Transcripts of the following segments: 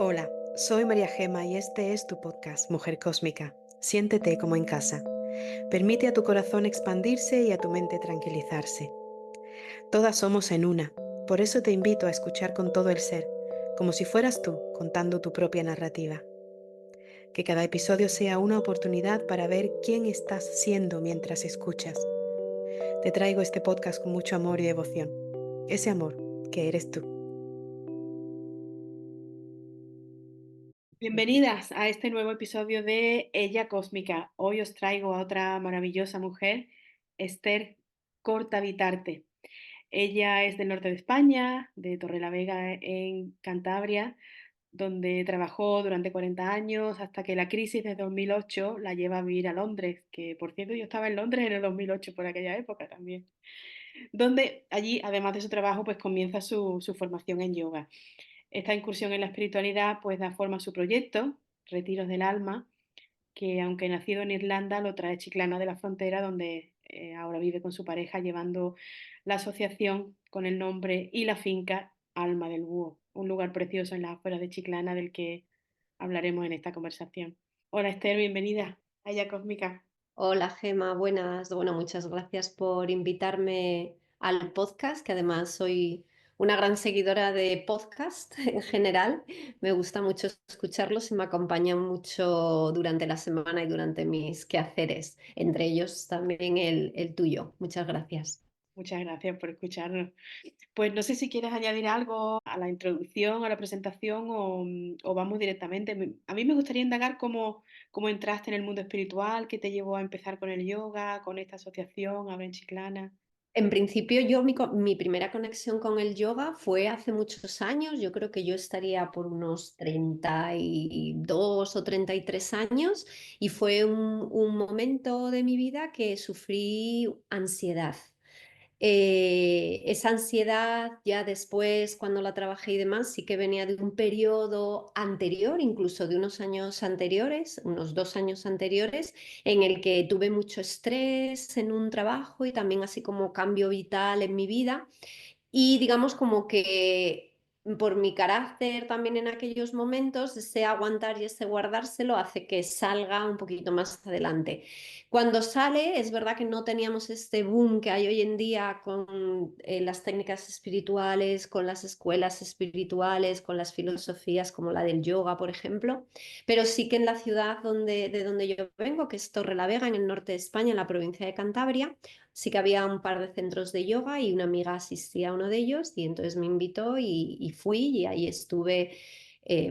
Hola, soy María Gema y este es tu podcast Mujer Cósmica. Siéntete como en casa. Permite a tu corazón expandirse y a tu mente tranquilizarse. Todas somos en una, por eso te invito a escuchar con todo el ser, como si fueras tú contando tu propia narrativa. Que cada episodio sea una oportunidad para ver quién estás siendo mientras escuchas. Te traigo este podcast con mucho amor y devoción. Ese amor que eres tú. Bienvenidas a este nuevo episodio de Ella Cósmica. Hoy os traigo a otra maravillosa mujer, Esther Cortavitarte. Ella es del norte de España, de Torrelavega en Cantabria, donde trabajó durante 40 años hasta que la crisis de 2008 la lleva a vivir a Londres, que por cierto yo estaba en Londres en el 2008 por aquella época también, donde allí, además de su trabajo, pues comienza su formación en yoga. Esta incursión en la espiritualidad pues da forma a su proyecto, Retiros del Alma, que aunque nacido en Irlanda lo trae Chiclana de la Frontera, donde ahora vive con su pareja llevando la asociación con el nombre y la finca Alma del Búho, un lugar precioso en las afueras de Chiclana del que hablaremos en esta conversación. Hola Esther, bienvenida a Ella Cósmica. Hola Gema, buenas. Bueno, muchas gracias por invitarme al podcast, que además soy una gran seguidora de podcast en general. Me gusta mucho escucharlos y me acompañan mucho durante la semana y durante mis quehaceres, entre ellos también el tuyo. Muchas gracias. Muchas gracias por escucharnos. Pues no sé si quieres añadir algo a la introducción, a la presentación o vamos directamente. A mí me gustaría indagar cómo entraste en el mundo espiritual, qué te llevó a empezar con el yoga, con esta asociación, ahora en Chiclana. En principio, mi primera conexión con el yoga fue hace muchos años. Yo creo que yo estaría por unos 32 o 33 años y fue un momento de mi vida que sufrí ansiedad. Esa ansiedad ya después, cuando la trabajé y demás, sí que venía de un periodo anterior, incluso de unos años anteriores, unos 2 años anteriores, en el que tuve mucho estrés en un trabajo y también así como cambio vital en mi vida. Y digamos como que por mi carácter también en aquellos momentos, ese aguantar y ese guardárselo hace que salga un poquito más adelante. Cuando sale, es verdad que no teníamos este boom que hay hoy en día con las técnicas espirituales, con las escuelas espirituales, con las filosofías como la del yoga, por ejemplo, pero sí que en la ciudad de donde yo vengo, que es Torrelavega, en el norte de España, en la provincia de Cantabria, sí que había un par de centros de yoga y una amiga asistía a uno de ellos y entonces me invitó y fui y ahí estuve,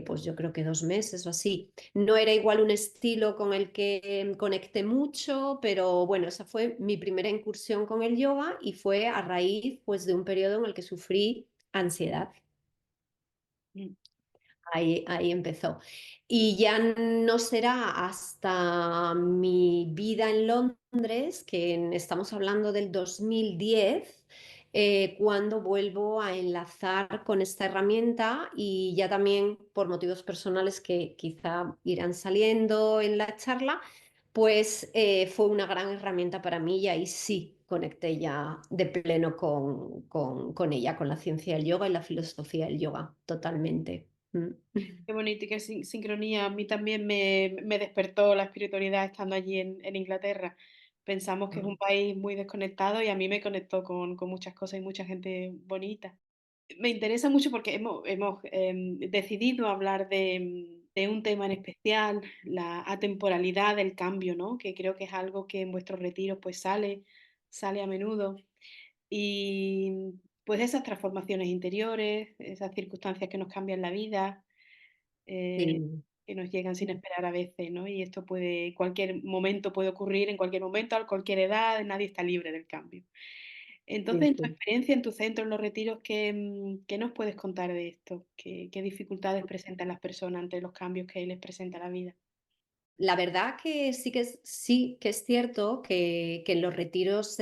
pues yo creo que 2 meses o así. No era igual un estilo con el que conecté mucho, pero bueno, esa fue mi primera incursión con el yoga y fue a raíz pues de un periodo en el que sufrí ansiedad. Mm. Ahí empezó. Y ya no será hasta mi vida en Londres, estamos hablando del 2010, cuando vuelvo a enlazar con esta herramienta y ya también por motivos personales que quizá irán saliendo en la charla, pues fue una gran herramienta para mí y ahí sí conecté ya de pleno con ella, con la ciencia del yoga y la filosofía del yoga, totalmente. Mm. Qué bonito y qué sincronía. A mí también me despertó la espiritualidad estando allí en Inglaterra. Pensamos que es un país muy desconectado y a mí me conectó con muchas cosas y mucha gente bonita. Me interesa mucho porque hemos decidido hablar de un tema en especial, la atemporalidad del cambio, ¿no? Que creo que es algo que en vuestros retiros pues sale a menudo. Y pues esas transformaciones interiores, esas circunstancias que nos cambian la vida, eh, Sí, que nos llegan sin esperar a veces, ¿no? Y esto puede, cualquier momento puede ocurrir, en cualquier momento, a cualquier edad, nadie está libre del cambio. Entonces, sí, en tu sí. experiencia, en tu centro, en los retiros, ¿qué nos puedes contar de esto? ¿Qué dificultades presentan las personas ante los cambios que les presenta la vida? La verdad que sí que es cierto que en los retiros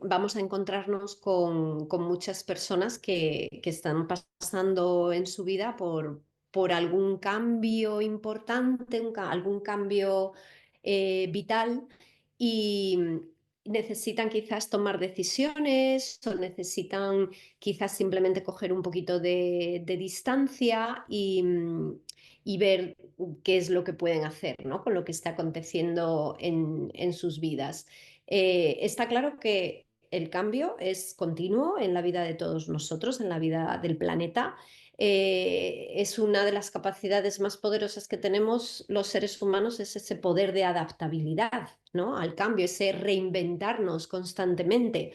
vamos a encontrarnos con muchas personas que están pasando en su vida por algún cambio importante, algún cambio vital. Y necesitan quizás tomar decisiones o necesitan quizás simplemente coger un poquito de distancia y ver qué es lo que pueden hacer, ¿no? Con lo que está aconteciendo en sus vidas. Está claro que el cambio es continuo en la vida de todos nosotros, en la vida del planeta. Es una de las capacidades más poderosas que tenemos los seres humanos, es ese poder de adaptabilidad, ¿no? Al cambio, ese reinventarnos constantemente.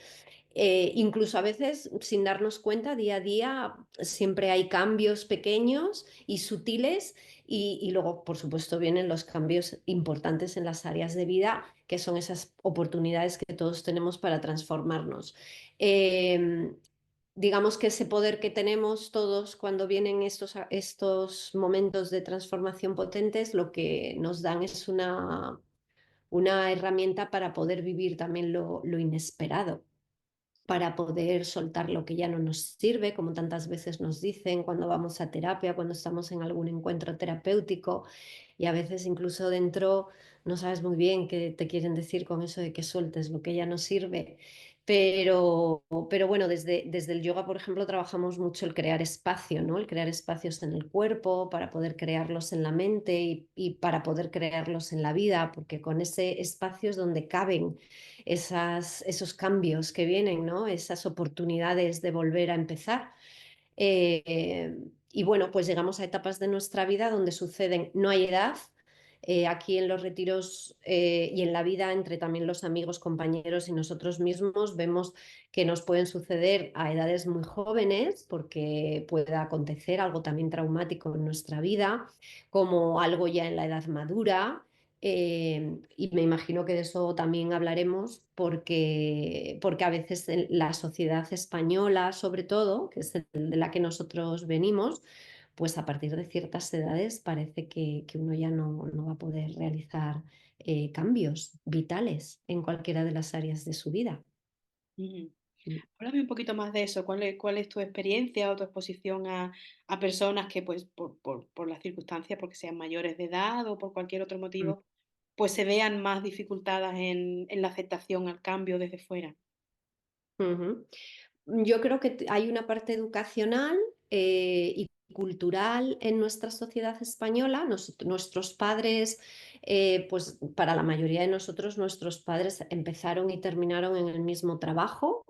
Incluso a veces, sin darnos cuenta, día a día siempre hay cambios pequeños y sutiles y luego, por supuesto, vienen los cambios importantes en las áreas de vida, que son esas oportunidades que todos tenemos para transformarnos. Eh, digamos que ese poder que tenemos todos cuando vienen estos momentos de transformación potentes, lo que nos dan es una herramienta para poder vivir también lo inesperado, para poder soltar lo que ya no nos sirve, como tantas veces nos dicen cuando vamos a terapia, cuando estamos en algún encuentro terapéutico, y a veces incluso dentro no sabes muy bien qué te quieren decir con eso de que sueltes lo que ya no sirve. Pero bueno, desde el yoga, por ejemplo, trabajamos mucho el crear espacio, ¿no? El crear espacios en el cuerpo para poder crearlos en la mente y para poder crearlos en la vida, porque con ese espacio es donde caben esos cambios que vienen, ¿no? Esas oportunidades de volver a empezar. Eh, y bueno, pues llegamos a etapas de nuestra vida donde suceden, no hay edad. Aquí en los retiros y en la vida entre también los amigos, compañeros y nosotros mismos vemos que nos pueden suceder a edades muy jóvenes porque puede acontecer algo también traumático en nuestra vida, como algo ya en la edad madura. Y me imagino que de eso también hablaremos porque a veces en la sociedad española, sobre todo, que es de la que nosotros venimos, pues a partir de ciertas edades parece que uno ya no va a poder realizar cambios vitales en cualquiera de las áreas de su vida. Ujú. Mm, Háblame un poquito más de eso. Cuál es tu experiencia o tu exposición a personas que, pues, por las circunstancias, porque sean mayores de edad o por cualquier otro mm, motivo, pues se vean más dificultadas en la aceptación al cambio desde fuera? ujú. Yo creo que hay una parte educacional y cultural en nuestra sociedad española. Nuestros padres, pues para la mayoría de nosotros, nuestros padres empezaron y terminaron en el mismo trabajo.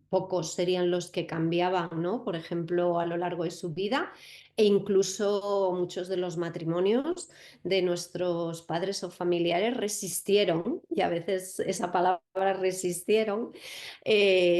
Pocos serían los que cambiaban, ¿no? Por ejemplo, a lo largo de su vida. E incluso muchos de los matrimonios de nuestros padres o familiares resistieron, y a veces esa palabra resistieron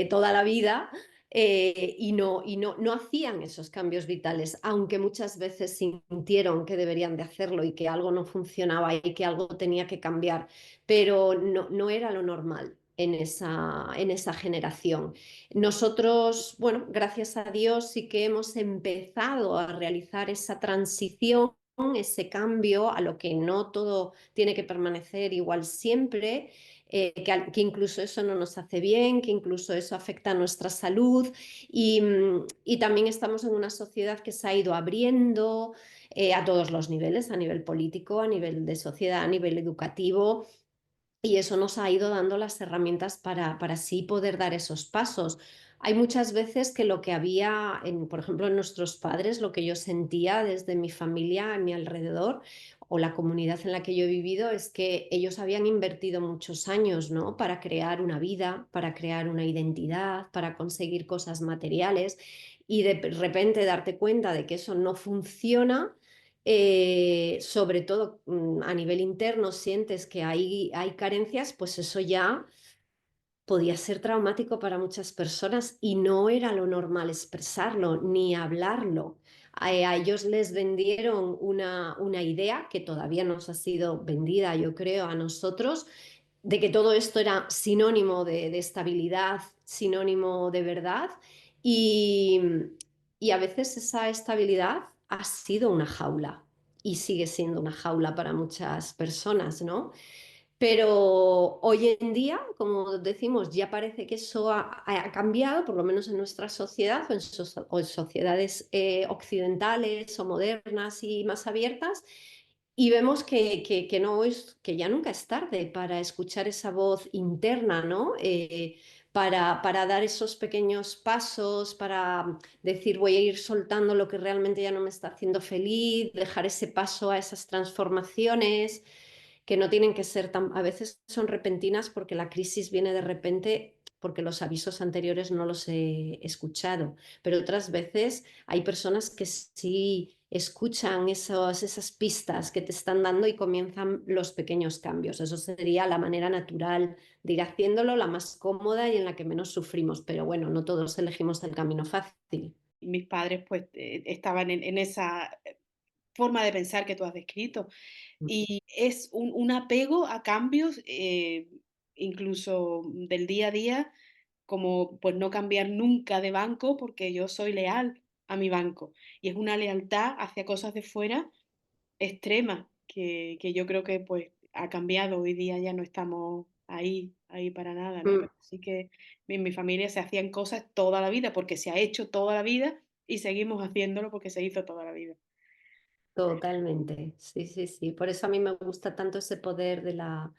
toda la vida y no hacían esos cambios vitales, aunque muchas veces sintieron que deberían de hacerlo y que algo no funcionaba y que algo tenía que cambiar, pero no era lo normal. En esa generación. Nosotros, bueno, gracias a Dios sí que hemos empezado a realizar esa transición, ese cambio a lo que no todo tiene que permanecer igual siempre, que incluso eso no nos hace bien, que incluso eso afecta a nuestra salud y también estamos en una sociedad que se ha ido abriendo a todos los niveles, a nivel político, a nivel de sociedad, a nivel educativo. Y eso nos ha ido dando las herramientas para así poder dar esos pasos. Hay muchas veces que lo que había, por ejemplo, en nuestros padres, lo que yo sentía desde mi familia, a mi alrededor, o la comunidad en la que yo he vivido, es que ellos habían invertido muchos años, ¿no? Para crear una vida, para crear una identidad, para conseguir cosas materiales, y de repente darte cuenta de que eso no funciona, sobre todo a nivel interno sientes que hay carencias, pues eso ya podía ser traumático para muchas personas y no era lo normal expresarlo ni hablarlo. A ellos les vendieron una idea que todavía nos ha sido vendida, yo creo, a nosotros, de que todo esto era sinónimo de estabilidad, sinónimo de verdad y, y a veces esa estabilidad ha sido una jaula y sigue siendo una jaula para muchas personas, ¿no? Pero hoy en día, como decimos, ya parece que eso ha cambiado, por lo menos en nuestra sociedad o en sociedades occidentales o modernas y más abiertas. y vemos que no es, que ya nunca es tarde para escuchar esa voz interna, ¿no? Para dar esos pequeños pasos, para decir voy a ir soltando lo que realmente ya no me está haciendo feliz, dejar ese paso a esas transformaciones que no tienen que ser tan, a veces son repentinas porque la crisis viene de repente porque los avisos anteriores no los he escuchado, pero otras veces hay personas que sí escuchan esas pistas que te están dando y comienzan los pequeños cambios. Eso sería la manera natural de ir haciéndolo, la más cómoda y en la que menos sufrimos, pero bueno, no todos elegimos el camino fácil. Mis padres pues estaban en esa forma de pensar que tú has descrito. Y es un apego a cambios, incluso del día a día, como pues no cambiar nunca de banco porque yo soy leal a mi banco. Y es una lealtad hacia cosas de fuera extrema, que yo creo que pues ha cambiado. Hoy día ya no estamos ahí para nada, ¿no? Mm. Pero sí que en mi familia se hacían cosas toda la vida porque se ha hecho toda la vida y seguimos haciéndolo porque se hizo toda la vida. Totalmente, sí, sí, sí. Por eso a mí me gusta tanto ese poder de la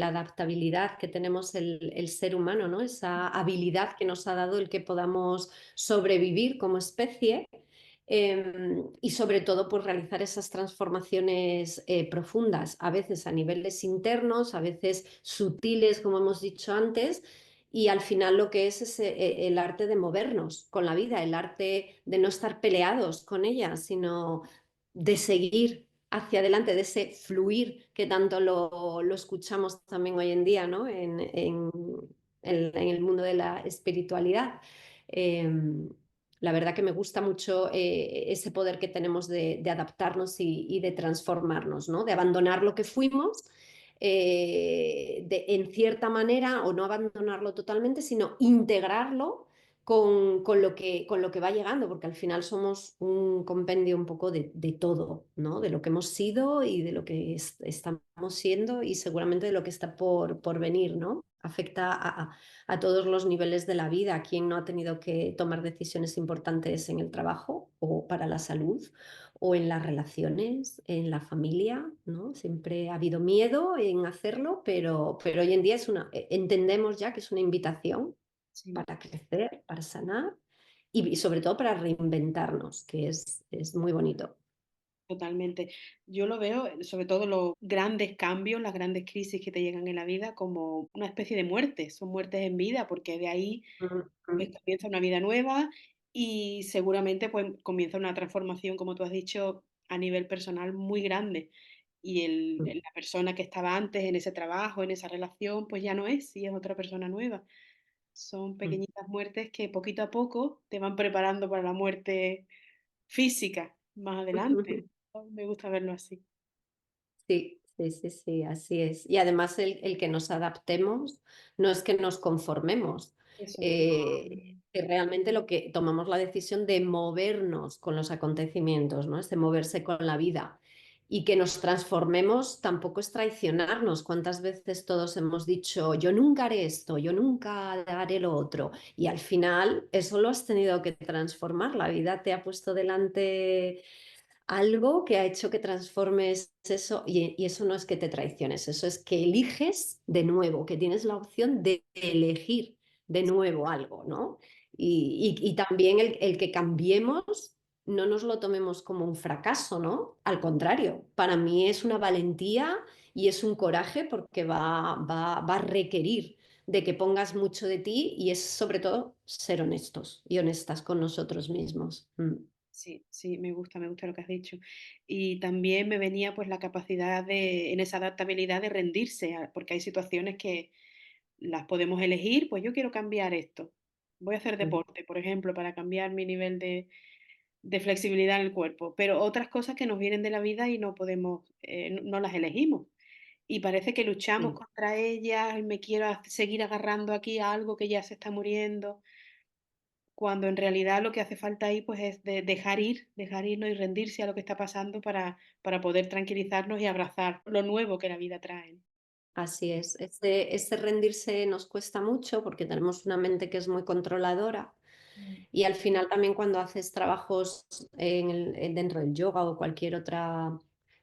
adaptabilidad que tenemos el ser humano, ¿no? Esa habilidad que nos ha dado el que podamos sobrevivir como especie, y sobre todo pues realizar esas transformaciones profundas, a veces a niveles internos, a veces sutiles, como hemos dicho antes. Y al final lo que es el arte de movernos con la vida, el arte de no estar peleados con ella, sino de seguir hacia adelante, de ese fluir que tanto lo escuchamos también hoy en día, ¿no? En el mundo de la espiritualidad. Eh, la verdad que me gusta mucho ese poder que tenemos de adaptarnos y de transformarnos, ¿no? De abandonar lo que fuimos, en cierta manera, o no abandonarlo totalmente, sino integrarlo con lo que va llegando, porque al final somos un compendio un poco de todo, ¿no? De lo que hemos sido y de lo que estamos siendo y seguramente de lo que está por venir, ¿no? Afecta a todos los niveles de la vida. ¿Quién no ha tenido que tomar decisiones importantes en el trabajo o para la salud o en las relaciones, en la familia, ¿no? Siempre ha habido miedo en hacerlo, pero hoy en día entendemos ya que es una invitación Sí. para crecer, para sanar y sobre todo para reinventarnos, que es muy bonito. Totalmente. Yo lo veo, sobre todo los grandes cambios, las grandes crisis que te llegan en la vida, como una especie de muerte. Son muertes en vida, porque de ahí Mm, pues, mm, comienza una vida nueva y seguramente pues, comienza una transformación, como tú has dicho, a nivel personal muy grande. Y mm, la persona que estaba antes en ese trabajo, en esa relación, pues ya no es, y es otra persona nueva. Son mm. pequeñitas muertes que poquito a poco te van preparando para la muerte física más adelante. Me gusta verlo así. Sí, sí, sí, sí, así es. Y además el que nos adaptemos no es que nos conformemos, Eso es. que realmente lo que tomamos la decisión de movernos con los acontecimientos, ¿no? Es de moverse con la vida. Y que nos transformemos tampoco es traicionarnos. ¿Cuántas veces todos hemos dicho, yo nunca haré esto, yo nunca haré lo otro? Y al final eso lo has tenido que transformar. La vida te ha puesto delante algo que ha hecho que transformes eso y eso no es que te traiciones, eso es que eliges de nuevo, que tienes la opción de elegir de nuevo algo, ¿no? Y también el que cambiemos no nos lo tomemos como un fracaso, ¿no? Al contrario, para mí es una valentía y es un coraje porque va a requerir de que pongas mucho de ti y es sobre todo ser honestos y honestas con nosotros mismos. Mm. Sí, sí, me gusta lo que has dicho. Y también me venía pues la capacidad en esa adaptabilidad de rendirse, porque hay situaciones que las podemos elegir, pues yo quiero cambiar esto. Voy a hacer Mm. deporte, por ejemplo, para cambiar mi nivel de flexibilidad en el cuerpo, pero otras cosas que nos vienen de la vida y no podemos, no las elegimos. Y parece que luchamos Sí. contra ellas y me quiero seguir agarrando aquí a algo que ya se está muriendo. Cuando en realidad lo que hace falta ahí, pues, es dejar irnos y rendirse a lo que está pasando para poder tranquilizarnos y abrazar lo nuevo que la vida trae. Así es, ese rendirse nos cuesta mucho porque tenemos una mente que es muy controladora Mm. y al final también cuando haces trabajos dentro del yoga o cualquier otra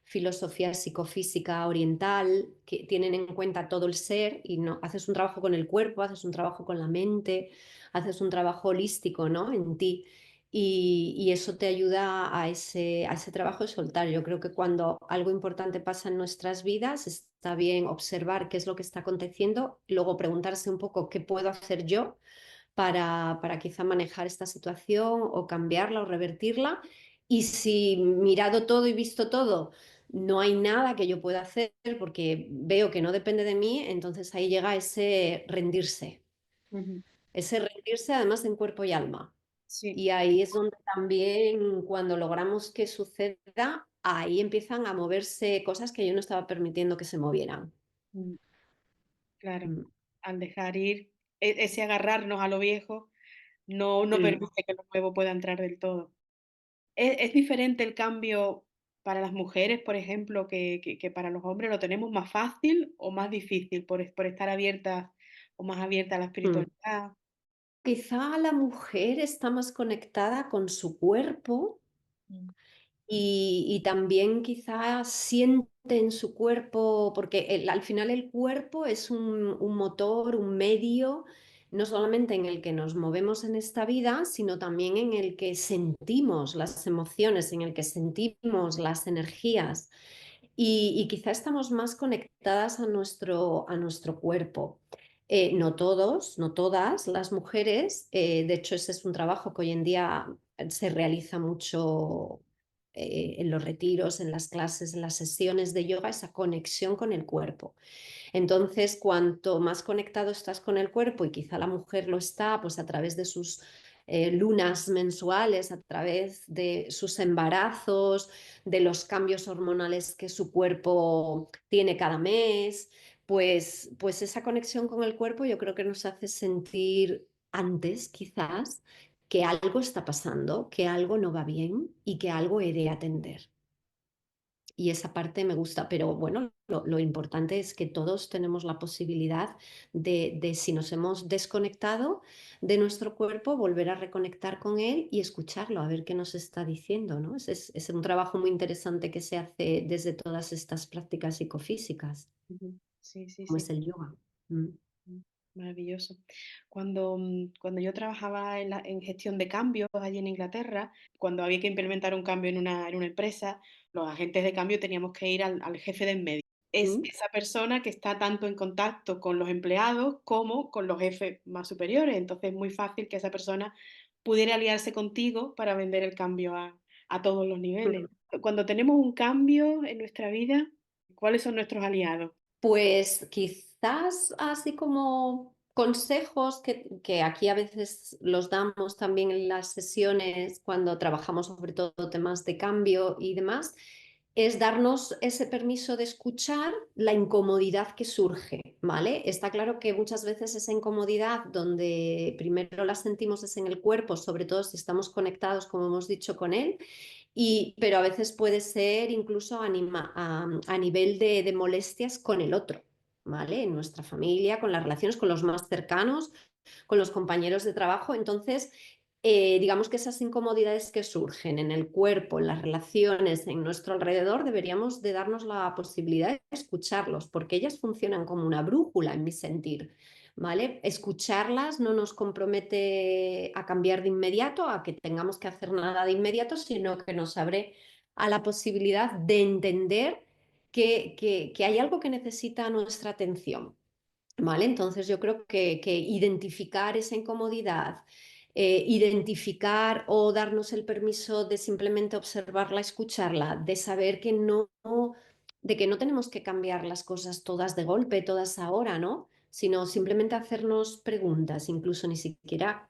filosofía psicofísica oriental, que tienen en cuenta todo el ser y no haces un trabajo con el cuerpo, haces un trabajo con la mente, haces un trabajo holístico, ¿no? En ti. Y eso te ayuda a ese trabajo de soltar. Yo creo que cuando algo importante pasa en nuestras vidas, está bien observar qué es lo que está aconteciendo, luego preguntarse un poco qué puedo hacer yo para quizá manejar esta situación o cambiarla o revertirla. Y si mirado todo y visto todo, no hay nada que yo pueda hacer porque veo que no depende de mí, entonces ahí llega Ujú. ese rendirse además en cuerpo y alma. Sí. Y ahí es donde también cuando logramos que suceda, ahí empiezan a moverse cosas que yo no estaba permitiendo que se movieran. Mm, claro. Mm, Al dejar ir, ese agarrarnos a lo viejo no mm, permite que lo nuevo pueda entrar del todo. ¿Es diferente el cambio para las mujeres, por ejemplo, que para los hombres? ¿Lo tenemos más fácil o más difícil por estar abiertas o más abierta a la mm. espiritualidad? Quizá la mujer está más conectada con su cuerpo Mm, y también quizás siente en su cuerpo, porque al final el cuerpo es un motor, un medio, no solamente en el que nos movemos en esta vida, sino también en el que sentimos las emociones, en el que sentimos las energías. Y quizá estamos más conectadas a nuestro cuerpo. No todos, no todas las mujeres, de hecho ese es un trabajo que hoy en día se realiza mucho en los retiros, en las clases, en las sesiones de yoga, esa conexión con el cuerpo. Entonces, cuanto más conectado estás con el cuerpo, y quizá la mujer lo está, pues a través de sus lunas mensuales, a través de sus embarazos, de los cambios hormonales que su cuerpo tiene cada mes, pues esa conexión con el cuerpo yo creo que nos hace sentir antes, quizás, que algo está pasando, que algo no va bien y que algo he de atender. Y esa parte me gusta, pero bueno, lo importante es que todos tenemos la posibilidad de, si nos hemos desconectado de nuestro cuerpo, volver a reconectar con él y escucharlo, a ver qué nos está diciendo, ¿no? Es un trabajo muy interesante que se hace desde todas estas prácticas psicofísicas, ujú. Sí, sí, como es sí. el yoga. Mm, Mm, maravilloso. Cuando yo trabajaba en gestión de cambios allí en Inglaterra, cuando había que implementar un cambio en una empresa, los agentes de cambio teníamos que ir al jefe de en medio. Es mm, esa persona que está tanto en contacto con los empleados como con los jefes más superiores. Entonces es muy fácil que esa persona pudiera aliarse contigo para vender el cambio a todos los niveles. mm. Cuando tenemos un cambio en nuestra vida, ¿cuáles son nuestros aliados? Pues quizás así como consejos que aquí a veces los damos también en las sesiones cuando trabajamos sobre todo temas de cambio y demás, es darnos ese permiso de escuchar la incomodidad que surge, ¿vale? Está claro que muchas veces esa incomodidad donde primero la sentimos es en el cuerpo, sobre todo si estamos conectados, como hemos dicho, con él, pero a veces puede ser incluso a nivel de molestias con el otro, ¿vale? En nuestra familia, con las relaciones, con los más cercanos, con los compañeros de trabajo. Entonces, digamos que esas incomodidades que surgen en el cuerpo, en las relaciones, en nuestro alrededor, deberíamos de darnos la posibilidad de escucharlos, porque ellas funcionan como una brújula en mi sentir. ¿Vale? Escucharlas no nos compromete a cambiar de inmediato, a que tengamos que hacer nada de inmediato, sino que nos abre a la posibilidad de entender que hay algo que necesita nuestra atención. ¿Vale? Entonces yo creo que identificar esa incomodidad, identificar o darnos el permiso de simplemente observarla, escucharla, de saber de que no tenemos que cambiar las cosas todas de golpe, todas ahora, ¿no? Sino simplemente hacernos preguntas, incluso ni siquiera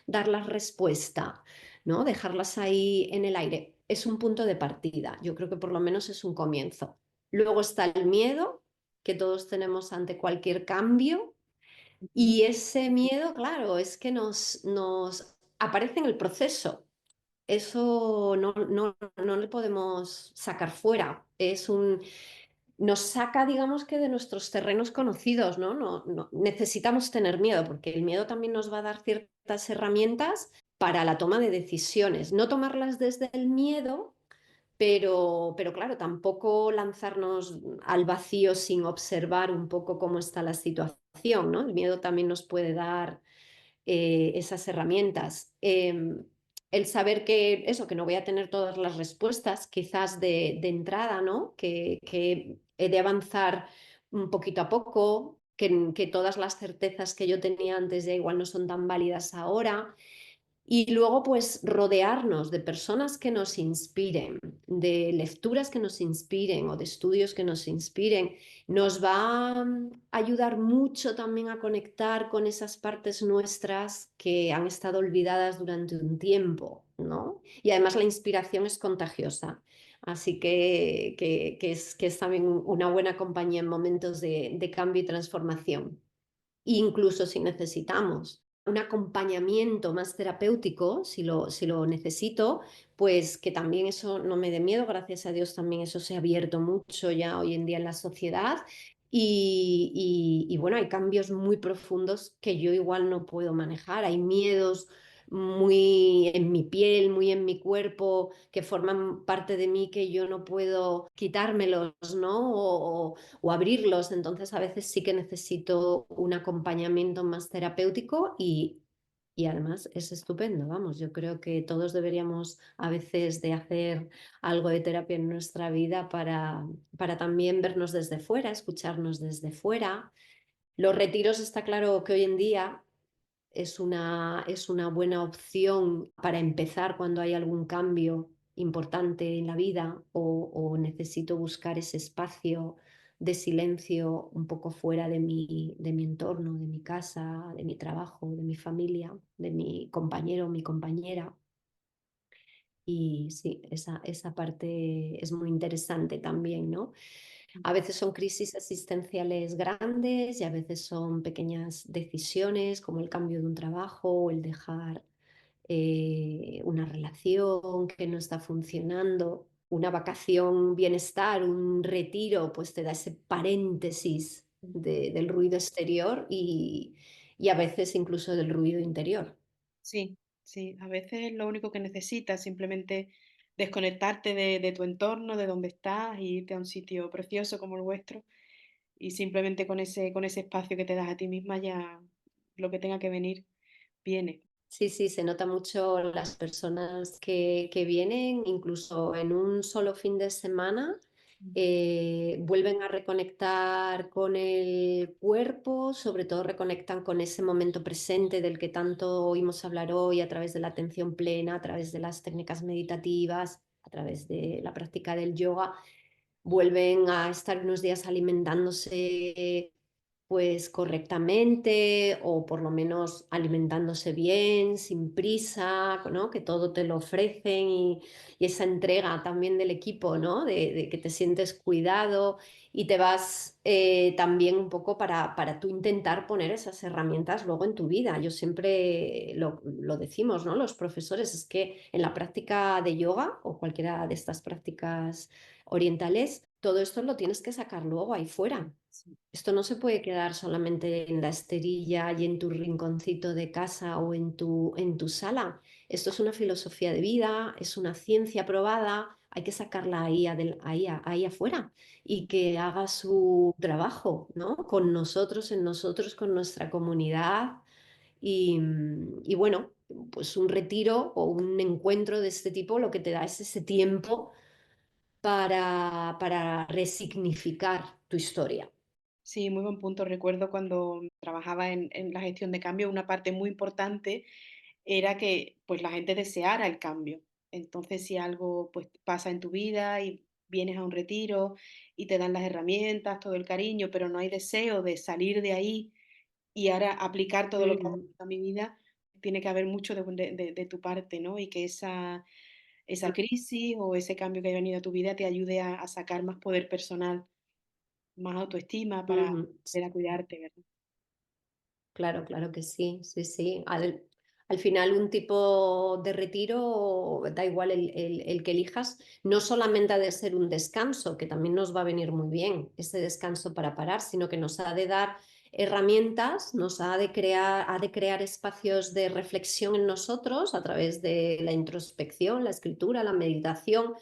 darlas respuesta, ¿no? Dejarlas ahí en el aire. Es un punto de partida. Yo creo que por lo menos es un comienzo. Luego está el miedo que todos tenemos ante cualquier cambio Ujú. y ese miedo, claro, es que nos aparece en el proceso. Eso no le podemos sacar fuera. Nos saca, digamos que de nuestros terrenos conocidos, ¿no? Necesitamos tener miedo porque el miedo también nos va a dar ciertas herramientas para la toma de decisiones. No tomarlas desde el miedo, pero claro, tampoco lanzarnos al vacío sin observar un poco cómo está la situación, ¿no? El miedo también nos puede dar esas herramientas. El saber que eso, que no voy a tener todas las respuestas, quizás de entrada, ¿no? Que he de avanzar un poquito a poco, que todas las certezas que yo tenía antes ya igual no son tan válidas ahora. Y luego, pues, rodearnos de personas que nos inspiren, de lecturas que nos inspiren o de estudios que nos inspiren, nos va a ayudar mucho también a conectar con esas partes nuestras que han estado olvidadas durante un tiempo, ¿no? Y además la inspiración es contagiosa, así que es también una buena compañía en momentos de cambio y transformación. Incluso si necesitamos un acompañamiento más terapéutico, si lo necesito, pues que también eso no me dé miedo, gracias a Dios también eso se ha abierto mucho ya hoy en día en la sociedad y bueno, hay cambios muy profundos que yo igual no puedo manejar, hay miedos muy en mi piel, muy en mi cuerpo, que forman parte de mí que yo no puedo quitármelos, ¿no? O abrirlos. Entonces, a veces sí que necesito un acompañamiento más terapéutico y además es estupendo, vamos, yo creo que todos deberíamos a veces de hacer algo de terapia en nuestra vida para también vernos desde fuera, escucharnos desde fuera. Los retiros está claro que hoy en día es una buena opción para empezar cuando hay algún cambio importante en la vida o necesito buscar ese espacio de silencio un poco fuera de mi entorno, de mi casa, de mi trabajo, de mi familia, de mi compañero o mi compañera. Y sí, esa parte es muy interesante también, ¿no? A veces son crisis existenciales grandes y a veces son pequeñas decisiones como el cambio de un trabajo o el dejar una relación que no está funcionando, una vacación, bienestar, un retiro, pues te da ese paréntesis del ruido exterior y a veces incluso del ruido interior. Sí, sí, a veces lo único que necesitas es simplemente desconectarte de tu entorno, de donde estás, y irte a un sitio precioso como el vuestro, y simplemente con ese espacio que te das a ti misma ya lo que tenga que venir, viene. Sí, sí, se nota mucho las personas que vienen, incluso en un solo fin de semana, vuelven a reconectar con el cuerpo, sobre todo reconectan con ese momento presente del que tanto oímos hablar hoy a través de la atención plena, a través de las técnicas meditativas, a través de la práctica del yoga, vuelven a estar unos días alimentándose pues correctamente o por lo menos alimentándose bien, sin prisa, ¿no? Que todo te lo ofrecen y esa entrega también del equipo, ¿no? De que te sientes cuidado y te vas también un poco para tú intentar poner esas herramientas luego en tu vida. Yo siempre lo decimos, ¿no? Los profesores, es que en la práctica de yoga o cualquiera de estas prácticas orientales, todo esto lo tienes que sacar luego ahí fuera. Sí, Esto no se puede quedar solamente en la esterilla y en tu rinconcito de casa o en tu sala. Esto es una filosofía de vida, es una ciencia probada, hay que sacarla ahí afuera y que haga su trabajo, ¿no? Con nosotros, en nosotros, con nuestra comunidad. Y bueno, pues un retiro o un encuentro de este tipo lo que te da es ese tiempo para resignificar tu historia. sí, muy buen punto. Recuerdo cuando trabajaba en la gestión de cambio, una parte muy importante era que pues la gente deseara el cambio. Entonces, si algo pues pasa en tu vida y vienes a un retiro y te dan las herramientas, todo el cariño, pero no hay deseo de salir de ahí y ahora aplicar todo lo que hago Ujú. a mi vida, tiene que haber mucho de tu parte, ¿no? Y que esa crisis o ese cambio que haya venido a tu vida te ayude a sacar más poder personal, más autoestima para Ujú. aprender a cuidarte, ¿verdad? Claro, claro que sí, sí, sí. Al final un tipo de retiro, da igual el que elijas, no solamente ha de ser un descanso, que también nos va a venir muy bien ese descanso para parar, sino que nos ha de dar herramientas, nos ha de crear espacios de reflexión en nosotros a través de la introspección, la escritura, la meditación,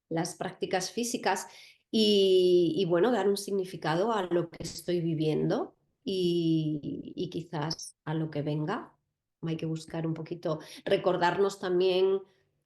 las prácticas físicas y bueno, dar un significado a lo que estoy viviendo y quizás a lo que venga. Hay que buscar un poquito, recordarnos también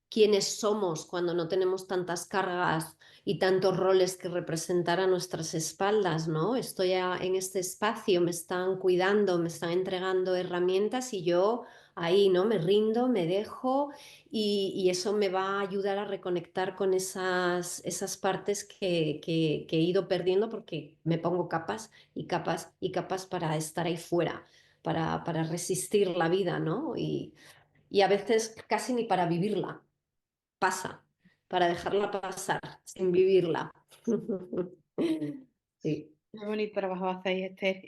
quiénes somos cuando no tenemos tantas cargas y tantos roles que representar a nuestras espaldas, ¿no? Estoy en este espacio, me están cuidando, me están entregando herramientas y yo ahí, ¿no? Me rindo, me dejo y eso me va a ayudar a reconectar con esas partes que he ido perdiendo porque me pongo capas y capas y capas para estar ahí fuera, para resistir la vida, ¿no? Y a veces casi ni para vivirla, pasa, para dejarla pasar sin vivirla. Sí. Qué bonito trabajo hacéis, Esther.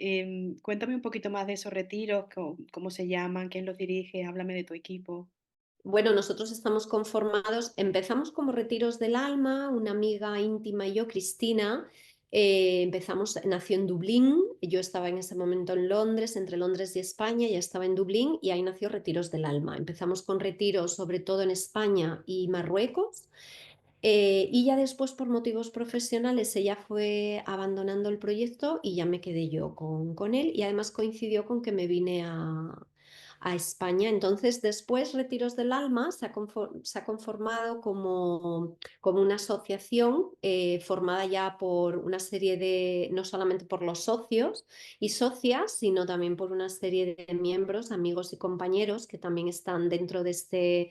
Cuéntame un poquito más de esos retiros, cómo se llaman, quién los dirige, háblame de tu equipo. Bueno, nosotros estamos conformados, empezamos como retiros del alma, una amiga íntima y yo, Cristina, nació en Dublín, yo estaba en ese momento en Londres, entre Londres y España, ya estaba en Dublín y ahí nació Retiros del Alma. Empezamos con retiros sobre todo en España y Marruecos. Y ya después, por motivos profesionales, ella fue abandonando el proyecto y ya me quedé yo con él. Y además coincidió con que me vine a España. Entonces, después, Retiros del Alma se ha conformado como una asociación formada ya por una serie de, no solamente por los socios y socias, sino también por una serie de miembros, amigos y compañeros que también están dentro de este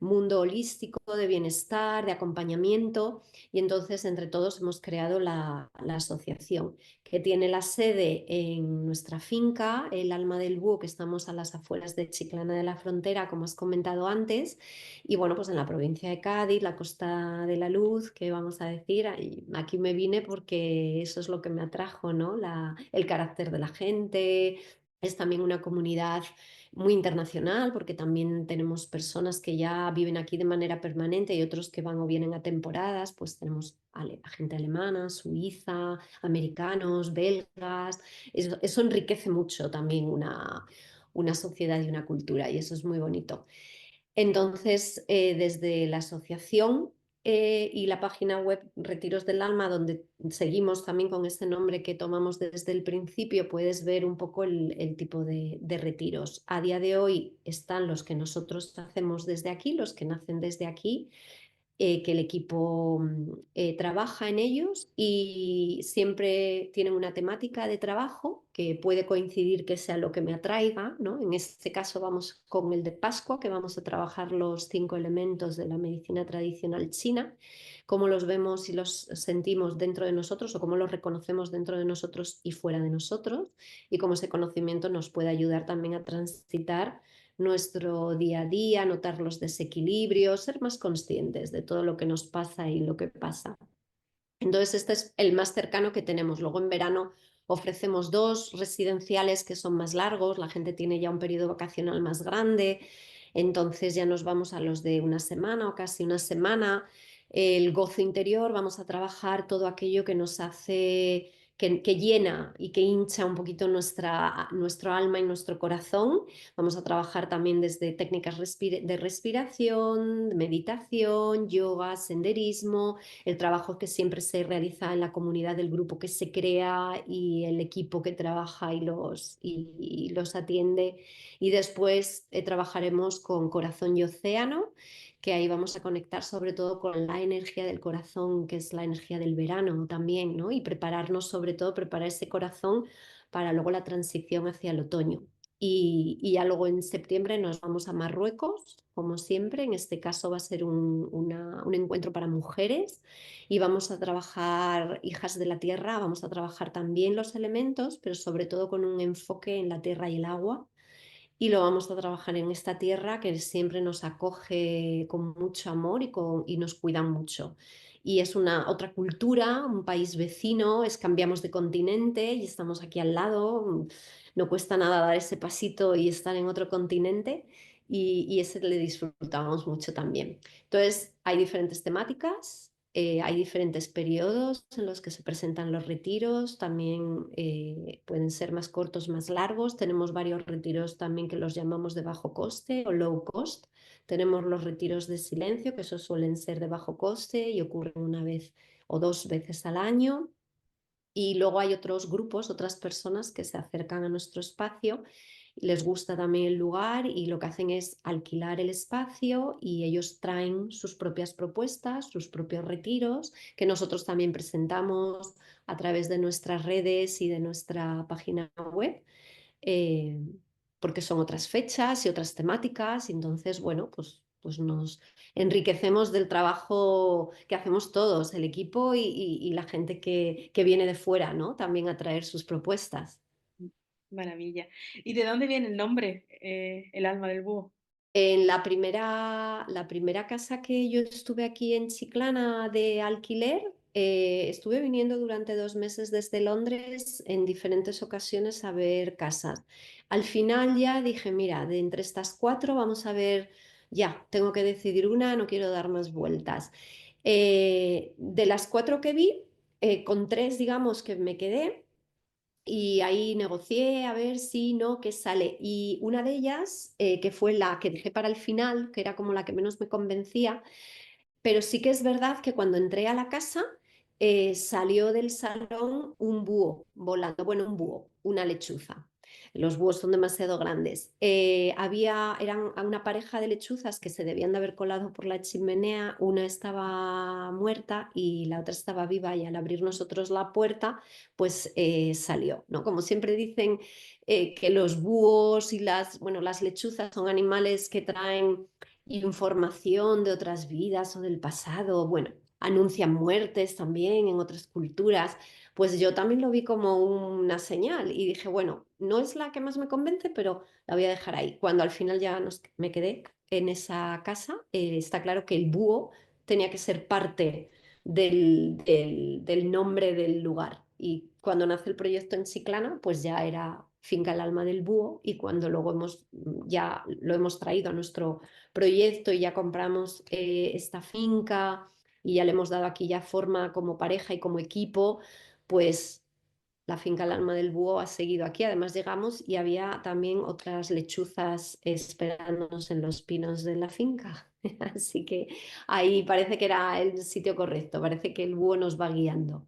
mundo holístico, de bienestar, de acompañamiento, y entonces entre todos hemos creado la asociación, que tiene la sede en nuestra finca, el Alma del Búho, que estamos a las afueras de Chiclana de la Frontera, como has comentado antes, y bueno, pues en la provincia de Cádiz, la Costa de la Luz, que vamos a decir, aquí me vine porque eso es lo que me atrajo, ¿no? El carácter de la gente. Es también una comunidad muy internacional, porque también tenemos personas que ya viven aquí de manera permanente y otros que van o vienen a temporadas, pues tenemos a gente alemana, suiza, americanos, belgas. Eso enriquece mucho también una sociedad y una cultura y eso es muy bonito. Entonces, desde la asociación y la página web Retiros del Alma, donde seguimos también con este nombre que tomamos desde el principio, puedes ver un poco el tipo de retiros. A día de hoy están los que nosotros hacemos desde aquí, los que nacen desde aquí, que el equipo trabaja en ellos y siempre tienen una temática de trabajo que puede coincidir que sea lo que me atraiga, ¿no? En este caso vamos con el de Pascua, que vamos a trabajar los 5 elementos de la medicina tradicional china, cómo los vemos y los sentimos dentro de nosotros o cómo los reconocemos dentro de nosotros y fuera de nosotros y cómo ese conocimiento nos puede ayudar también a transitar nuestro día a día, notar los desequilibrios, ser más conscientes de todo lo que nos pasa y lo que pasa. Entonces, este es el más cercano que tenemos. Luego en verano ofrecemos dos residenciales que son más largos, la gente tiene ya un periodo vacacional más grande, entonces ya nos vamos a los de una semana o casi una semana. El gozo interior, vamos a trabajar todo aquello que nos hace, que llena y que hincha un poquito nuestro alma y nuestro corazón. Vamos a trabajar también desde técnicas de respiración, meditación, yoga, senderismo, el trabajo que siempre se realiza en la comunidad del grupo que se crea y el equipo que trabaja y los atiende. Y después trabajaremos con Corazón y Océano, que ahí vamos a conectar sobre todo con la energía del corazón, que es la energía del verano también, ¿no? Y prepararnos sobre todo, preparar ese corazón para luego la transición hacia el otoño. Y ya luego en septiembre nos vamos a Marruecos, como siempre. En este caso va a ser un encuentro para mujeres y vamos a trabajar hijas de la tierra, vamos a trabajar también los elementos, pero sobre todo con un enfoque en la tierra y el agua. Y lo vamos a trabajar en esta tierra que siempre nos acoge con mucho amor y nos cuidan mucho. Y es una otra cultura, un país vecino, cambiamos de continente y estamos aquí al lado. No cuesta nada dar ese pasito y estar en otro continente y ese le disfrutamos mucho también. Entonces, hay diferentes temáticas. Hay diferentes periodos en los que se presentan los retiros, también pueden ser más cortos, más largos. Tenemos varios retiros también que los llamamos de bajo coste o low cost. Tenemos los retiros de silencio, que esos suelen ser de bajo coste y ocurren una vez o dos veces al año. Y luego hay otros grupos, otras personas que se acercan a nuestro espacio, les gusta también el lugar y lo que hacen es alquilar el espacio y ellos traen sus propias propuestas, sus propios retiros, que nosotros también presentamos a través de nuestras redes y de nuestra página web, eh, porque son otras fechas y otras temáticas, y entonces, bueno, pues nos enriquecemos del trabajo que hacemos todos, el equipo y la gente que viene de fuera, ¿no? También a traer sus propuestas. Maravilla. ¿Y de dónde viene el nombre, el alma del búho? En la primera casa que yo estuve aquí en Chiclana de alquiler, estuve viniendo durante 2 meses desde Londres en diferentes ocasiones a ver casas. Al final ya dije, mira, de entre estas cuatro vamos a ver, ya, tengo que decidir una, no quiero dar más vueltas. De las cuatro que vi, con tres, digamos, que me quedé. Y ahí negocié a ver si no, qué sale. Y una de ellas, que fue la que dejé para el final, que era como la que menos me convencía, pero sí que es verdad que cuando entré a la casa, salió del salón un búho volando, bueno, un búho, una lechuza. Los búhos son demasiado grandes. Eran a una pareja de lechuzas que se debían de haber colado por la chimenea. Una estaba muerta y la otra estaba viva, y al abrir nosotros la puerta, pues salió, ¿no? Como siempre dicen, que los búhos y bueno, las lechuzas son animales que traen información de otras vidas o del pasado, bueno, anuncian muertes también en otras culturas, pues yo también lo vi como una señal y dije, bueno, no es la que más me convence, pero la voy a dejar ahí. Cuando al final ya me quedé en esa casa, está claro que el búho tenía que ser parte del nombre del lugar. Y cuando nace el proyecto en Chiclana, pues ya era Finca el Alma del Búho, y cuando luego ya lo hemos traído a nuestro proyecto y ya compramos esta finca y ya le hemos dado aquí ya forma como pareja y como equipo, pues la finca El Alma del Búho ha seguido aquí. Además llegamos y había también otras lechuzas esperándonos en los pinos de la finca. Así que ahí parece que era el sitio correcto, parece que el búho nos va guiando.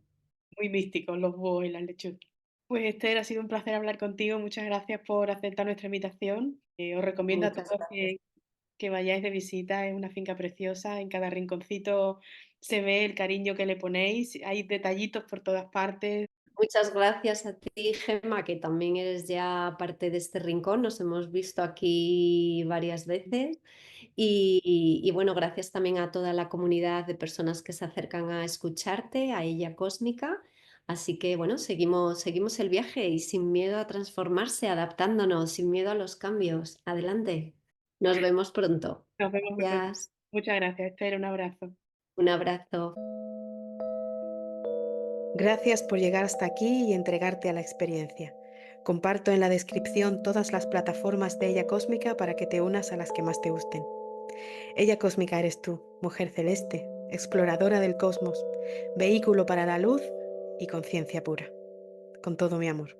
Muy místicos los búhos y las lechuzas. Pues Esther, ha sido un placer hablar contigo. Muchas gracias por aceptar nuestra invitación. Os recomiendo a Muchas todos gracias. que vayáis de visita. Es una finca preciosa. En cada rinconcito se ve el cariño que le ponéis. Hay detallitos por todas partes. Muchas gracias a ti, Gemma, que también eres ya parte de este rincón. Nos hemos visto aquí varias veces. Y bueno, gracias también a toda la comunidad de personas que se acercan a escucharte, a ella Cósmica. Así que bueno, seguimos el viaje y sin miedo a transformarse, adaptándonos, sin miedo a los cambios. Adelante. Nos vemos pronto. Nos vemos muy pronto. Gracias. Muchas gracias, Esther. Un abrazo. Un abrazo. Gracias por llegar hasta aquí y entregarte a la experiencia. Comparto en la descripción todas las plataformas de Ella Cósmica para que te unas a las que más te gusten. Ella Cósmica eres tú, mujer celeste, exploradora del cosmos, vehículo para la luz y conciencia pura. Con todo mi amor.